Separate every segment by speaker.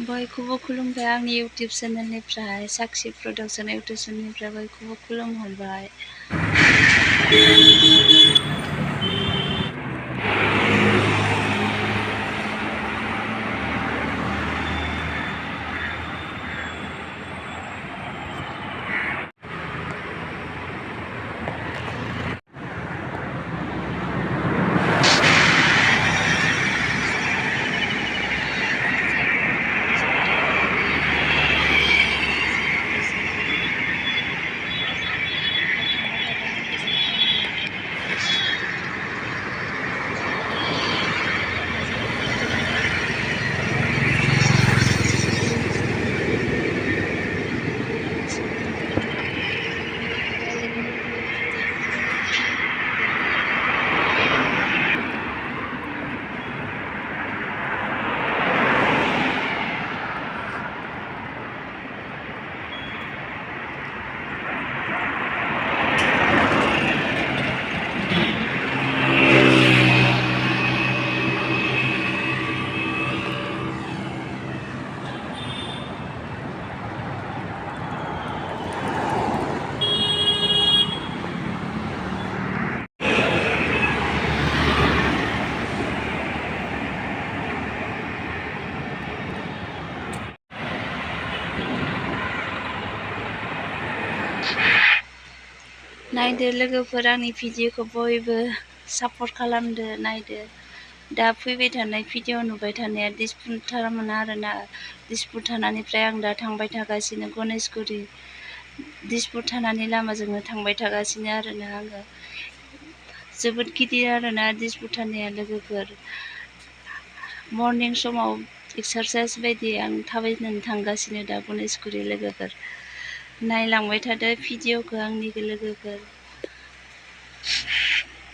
Speaker 1: बयखौबो खुलुमबाय आंनि इउटुब चेनेलनिफ्राय साक्षी प्रडाक्शन इउटुब चेनेलनिफ्राय बयखौबो खुलुमहरबाय। नायदो लोगोफोर आंनि भिडिअखौ बयबो सापर्ट खालामदो नायदो। दा फैबाय थानाय भिडिअ नुबाय थानाया दिसपुरमोन आरोना। दिसपुर थानानिफ्राय आं दा थांबाय थागासिनो गणेशगुरि। दिसपुर थानानि लामाजोंनो थांबाय थागासिनो आरोना आङो। जोबोद गिदिर आरोना दिसपुर थानाया लोगोफोर। मर्निं समाव एक्सारसाइज बायदि आं थाबायनानै थांगासिनो दा गणेशगुरि लोगोफोर। नायलांबाय थादो भिडिअखौ आंनि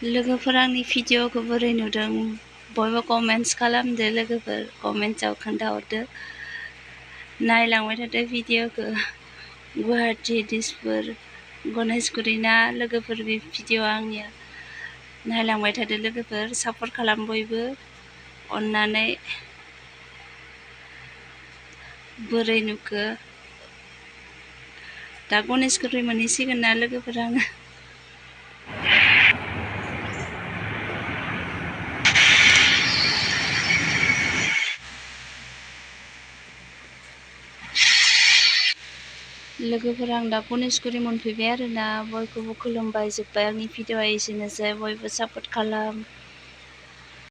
Speaker 1: लोगोफोर आंनि भिडिअखौ बोरै नुदों बयबो कमेन्ट्स खालामदो लोगोफोर। कमेन्ट्सआव खोन्थाहरदो। नायलांबाय थादो भिडिअखौ। गुवाहाटि दिसपुर गणेशगुरि ना लोगोफोर बे भिडिअ आंनिया। नायलांबाय थादो लोगोफोर सापर्ट खालाम बयबो अननानै। बोरै नुखो दा गणेशगुरि मोनहैसिगोन ना लोगोफोर आङो। लोगोफोर आं दा गणेशगुरि मोनफैबाय आरोना। बयखौबो खुलुमबाय जोब्बाय आंनि भिडिअआ एसेनोसै। बयबो सापर्ट खालाम।